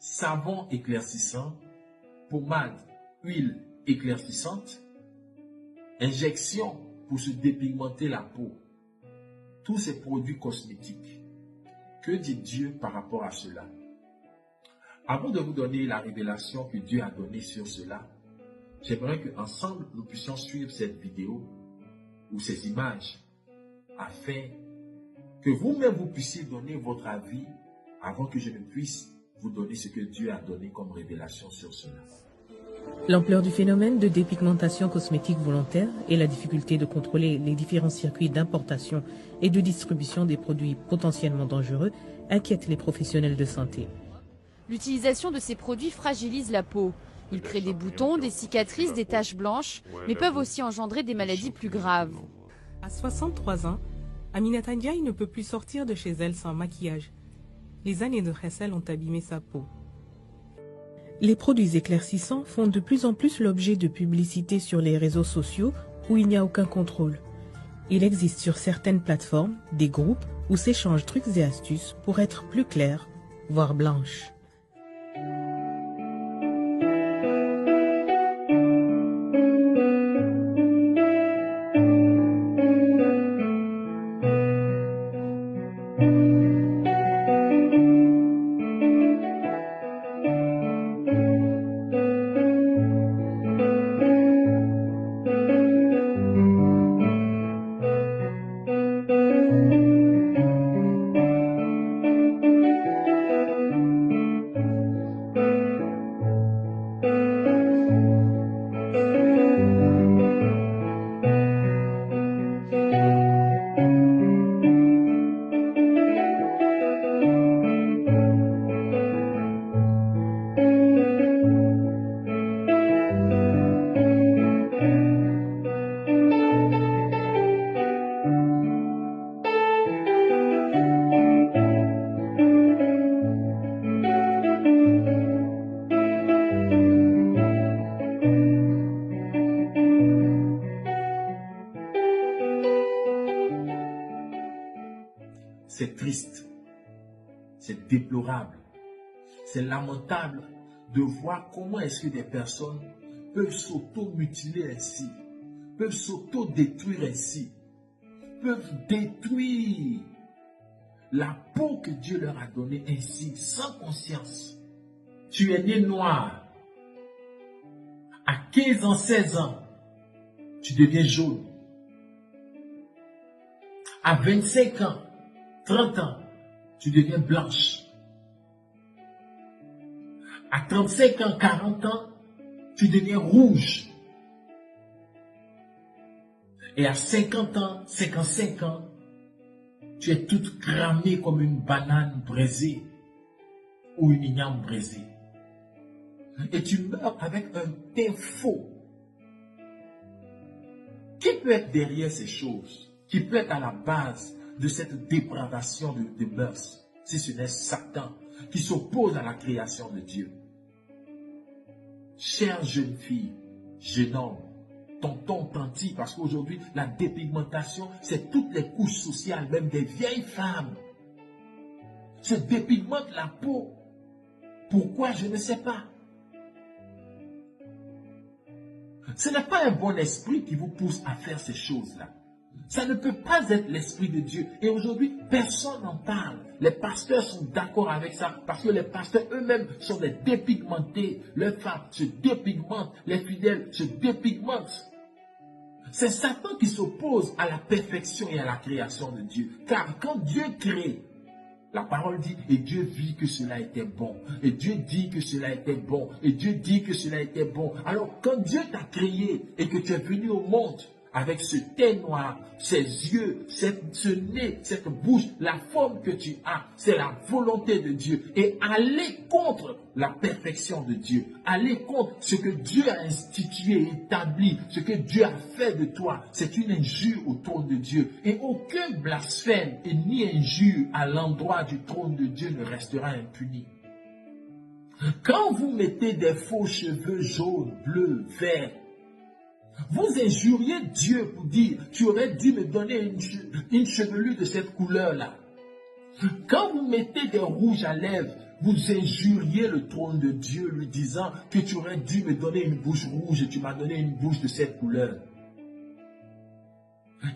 savon éclaircissant, pommade, huile éclaircissante, injection pour se dépigmenter la peau. Tous ces produits cosmétiques. Que dit Dieu par rapport à cela? Avant de vous donner la révélation que Dieu a donnée sur cela, j'aimerais qu'ensemble nous puissions suivre cette vidéo ou ces images afin que vous-même vous puissiez donner votre avis avant que je ne puisse vous donner ce que Dieu a donné comme révélation sur cela. L'ampleur du phénomène de dépigmentation cosmétique volontaire et la difficulté de contrôler les différents circuits d'importation et de distribution des produits potentiellement dangereux inquiètent les professionnels de santé. L'utilisation de ces produits fragilise la peau. Ils créent des boutons, des cicatrices, des taches blanches, mais peuvent aussi engendrer des maladies plus graves. À 63 ans, Aminata Ndiaye ne peut plus sortir de chez elle sans maquillage. Les années de Hessel ont abîmé sa peau. Les produits éclaircissants font de plus en plus l'objet de publicités sur les réseaux sociaux où il n'y a aucun contrôle. Il existe sur certaines plateformes des groupes où s'échangent trucs et astuces pour être plus claires, voire blanches. C'est triste, c'est déplorable, c'est lamentable de voir comment est-ce que des personnes peuvent s'auto-mutiler ainsi, peuvent s'auto-détruire ainsi, peuvent détruire la peau que Dieu leur a donnée ainsi, sans conscience. Tu es né noir, à 15 ans, 16 ans, tu deviens jaune. À 25 ans, 30 ans, tu deviens blanche. À 35 ans, 40 ans, tu deviens rouge. Et à 50 ans, 55 ans, tu es toute cramée comme une banane braisée ou une igname braisée. Et tu meurs avec un teint faux. Qui peut être derrière ces choses? Qui peut être à la base de cette dépravation de mœurs, si ce n'est Satan qui s'oppose à la création de Dieu? Chère jeune fille, jeune homme, tonton, tanti, parce qu'aujourd'hui, la dépigmentation, c'est toutes les couches sociales, même des vieilles femmes, se dépigmentent la peau. Pourquoi? Je ne sais pas. Ce n'est pas un bon esprit qui vous pousse à faire ces choses-là. Ça ne peut pas être l'Esprit de Dieu. Et aujourd'hui, personne n'en parle. Les pasteurs sont d'accord avec ça parce que les pasteurs eux-mêmes sont des dépigmentés. Leurs femmes se dépigmentent. Les fidèles se dépigmentent. C'est Satan qui s'oppose à la perfection et à la création de Dieu. Car quand Dieu crée, la parole dit, et Dieu vit que cela était bon. Et Dieu dit que cela était bon. Et Dieu dit que cela était bon. Alors, quand Dieu t'a créé et que tu es venu au monde, avec ce teint noir, ces yeux, ce nez, cette bouche, la forme que tu as, c'est la volonté de Dieu. Et aller contre la perfection de Dieu, aller contre ce que Dieu a institué, établi, ce que Dieu a fait de toi, c'est une injure au trône de Dieu. Et aucun blasphème et ni injure à l'endroit du trône de Dieu ne restera impuni. Quand vous mettez des faux cheveux jaunes, bleus, verts, vous injuriez Dieu pour dire, tu aurais dû me donner une chevelure de cette couleur-là. Quand vous mettez des rouges à lèvres, vous injuriez le trône de Dieu, lui disant que tu aurais dû me donner une bouche rouge et tu m'as donné une bouche de cette couleur.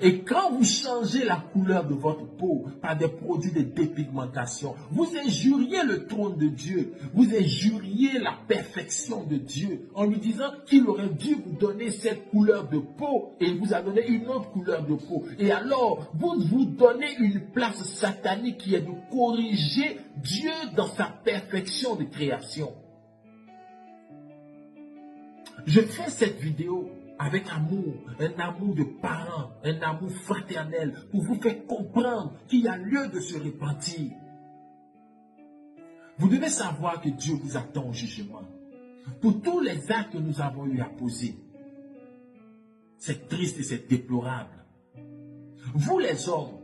Et quand vous changez la couleur de votre peau par des produits de dépigmentation, vous injuriez le trône de Dieu, vous injuriez la perfection de Dieu en lui disant qu'il aurait dû vous donner cette couleur de peau et il vous a donné une autre couleur de peau. Et alors, vous vous donnez une place satanique qui est de corriger Dieu dans sa perfection de création. Je fais cette vidéo avec amour, un amour de parents, un amour fraternel, pour vous faire comprendre qu'il y a lieu de se repentir. Vous devez savoir que Dieu vous attend au jugement. Pour tous les actes que nous avons eu à poser, c'est triste et c'est déplorable. Vous les hommes,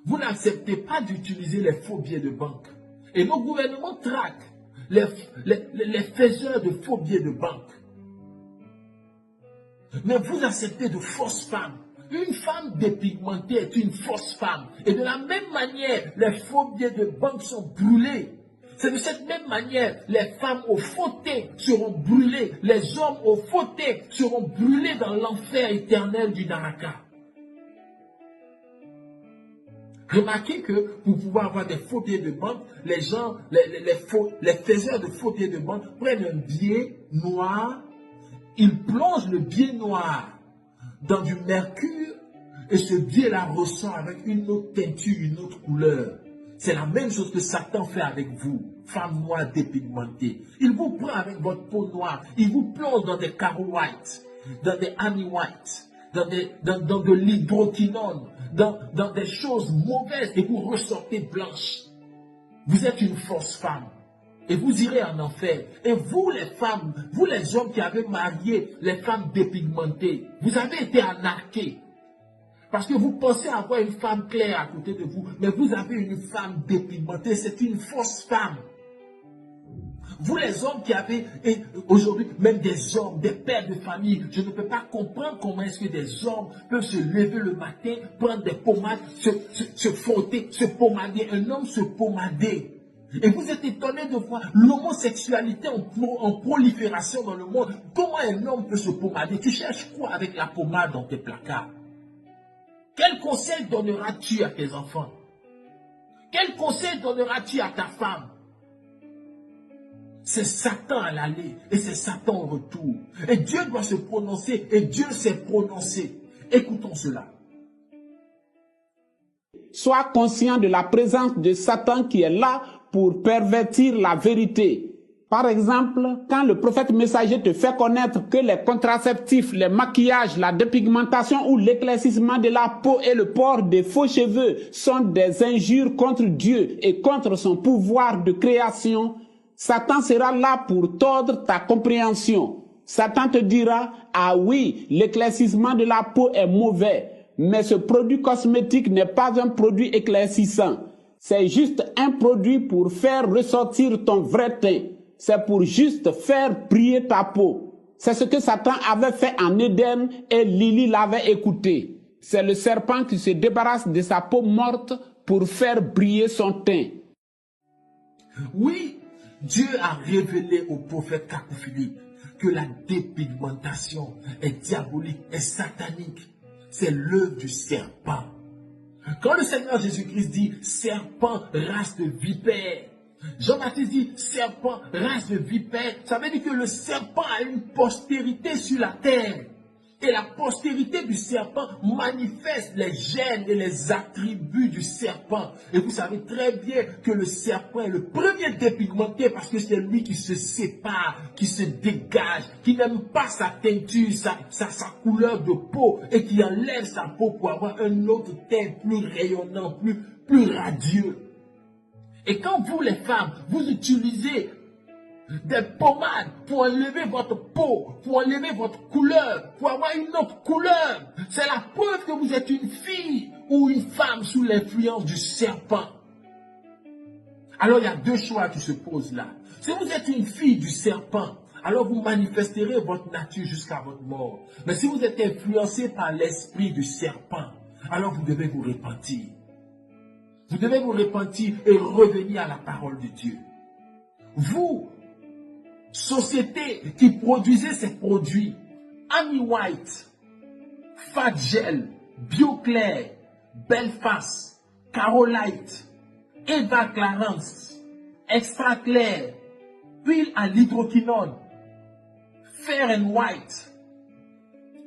vous n'acceptez pas d'utiliser les faux billets de banque. Et nos gouvernements traquent les faiseurs de faux billets de banque. Mais vous acceptez de fausses femmes. Une femme dépigmentée est une fausse femme. Et de la même manière, les faux billets de banque sont brûlés. C'est de cette même manière, les femmes aux faux teint seront brûlées. Les hommes aux faux teint seront brûlés dans l'enfer éternel du Naraka. Remarquez que pour pouvoir avoir des faux billets de banque, les gens, les faiseurs de faux billets de banque prennent un billet noir. Il plonge le billet noir dans du mercure et ce billet-là ressort avec une autre teinture, une autre couleur. C'est la même chose que Satan fait avec vous, femme noire dépigmentée. Il vous prend avec votre peau noire, il vous plonge dans des Caro White, dans des Annie White, dans de l'hydroquinone, dans des choses mauvaises et vous ressortez blanche. Vous êtes une fausse femme. Et vous irez en enfer. Et vous les femmes, vous les hommes qui avez marié les femmes dépigmentées, vous avez été arnaqués. Parce que vous pensez avoir une femme claire à côté de vous, mais vous avez une femme dépigmentée, c'est une fausse femme. Vous les hommes qui avez, et aujourd'hui même des hommes, des pères de famille, je ne peux pas comprendre comment est-ce que des hommes peuvent se lever le matin, prendre des pommades, se frotter, se pommader, un homme se pommader. Et vous êtes étonné de voir l'homosexualité en prolifération dans le monde. Comment un homme peut se pommader? Tu cherches quoi avec la pommade dans tes placards? Quel conseil donneras-tu à tes enfants? Quel conseil donneras-tu à ta femme? C'est Satan à l'aller et c'est Satan au retour. Et Dieu doit se prononcer et Dieu s'est prononcé. Écoutons cela. Sois conscient de la présence de Satan qui est là pour pervertir la vérité. Par exemple, quand le prophète messager te fait connaître que les contraceptifs, les maquillages, la dépigmentation ou l'éclaircissement de la peau et le port des faux cheveux sont des injures contre Dieu et contre son pouvoir de création, Satan sera là pour tordre ta compréhension. Satan te dira, ah oui, l'éclaircissement de la peau est mauvais, mais ce produit cosmétique n'est pas un produit éclaircissant. C'est juste un produit pour faire ressortir ton vrai teint. C'est pour juste faire briller ta peau. C'est ce que Satan avait fait en Éden et Lily l'avait écouté. C'est le serpent qui se débarrasse de sa peau morte pour faire briller son teint. Oui, Dieu a révélé au prophète Cacophilippe que la dépigmentation est diabolique, est satanique. C'est l'œuvre du serpent. Quand le Seigneur Jésus-Christ dit « serpent, race de vipère », Jean-Baptiste dit « serpent, race de vipère », ça veut dire que le serpent a une postérité sur la terre. Et la postérité du serpent manifeste les gènes et les attributs du serpent. Et vous savez très bien que le serpent est le premier dépigmenté parce que c'est lui qui se sépare, qui se dégage, qui n'aime pas sa teinture, sa couleur de peau et qui enlève sa peau pour avoir un autre teint plus rayonnant, plus radieux. Et quand vous les femmes, vous utilisez des pommades pour enlever votre peau, pour enlever votre couleur, pour avoir une autre couleur, c'est la preuve que vous êtes une fille ou une femme sous l'influence du serpent. Alors il y a deux choix qui se posent là. Si vous êtes une fille du serpent, alors vous manifesterez votre nature jusqu'à votre mort. Mais si vous êtes influencé par l'esprit du serpent, alors vous devez vous repentir. Vous devez vous repentir et revenir à la parole de Dieu. Vous, société qui produisez ces produits, Ami White, Fat Gel, Bioclair, Belfast, Carolite, Eva Clarence, Extra Clair, huile à l'hydroquinone, Fair and White,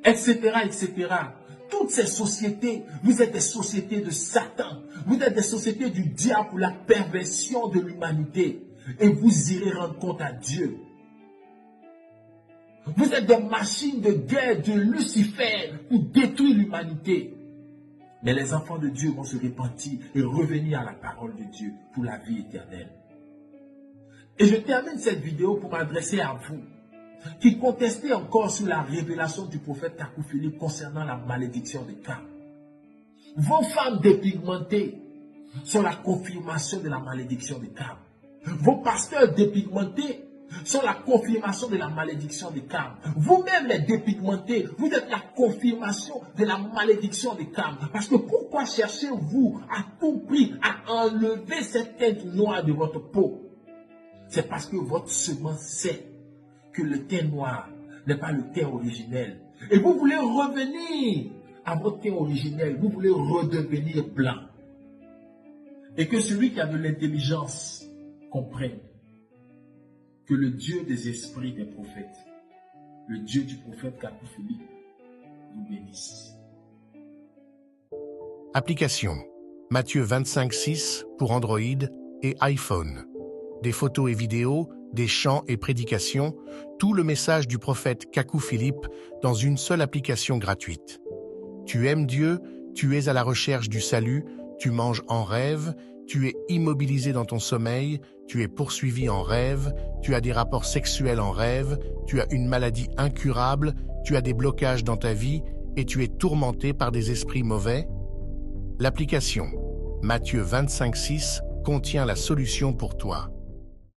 etc., etc. Toutes ces sociétés, vous êtes des sociétés de Satan. Vous êtes des sociétés du diable pour la perversion de l'humanité. Et vous irez rendre compte à Dieu. Vous êtes des machines de guerre de Lucifer pour détruire l'humanité. Mais les enfants de Dieu vont se repentir et revenir à la parole de Dieu pour la vie éternelle. Et je termine cette vidéo pour m'adresser à vous qui contestez encore sur la révélation du prophète Kakou Philippe concernant la malédiction des Cam. Vos femmes dépigmentées sont la confirmation de la malédiction des Cam. Vos pasteurs dépigmentés sont la confirmation de la malédiction des Cam. Vous-même les dépigmentés, vous êtes la confirmation de la malédiction des Cam. Parce que pourquoi cherchez-vous à tout prix à enlever cette teinte noire de votre peau? C'est parce que votre semence sait que le teint noir n'est pas le teint originel. Et vous voulez revenir à votre teint originel. Vous voulez redevenir blanc. Et que celui qui a de l'intelligence comprenne que le Dieu des esprits des prophètes, le Dieu du prophète Kakou Philippe, vous bénisse. Application Matthieu 25:6 pour Android et iPhone. Des photos et vidéos, des chants et prédications, tout le message du prophète Kakou Philippe dans une seule application gratuite. Tu aimes Dieu, tu es à la recherche du salut, tu manges en rêve, tu es immobilisé dans ton sommeil, tu es poursuivi en rêve, tu as des rapports sexuels en rêve, tu as une maladie incurable, tu as des blocages dans ta vie et tu es tourmenté par des esprits mauvais? L'application Matthieu 25:6 contient la solution pour toi.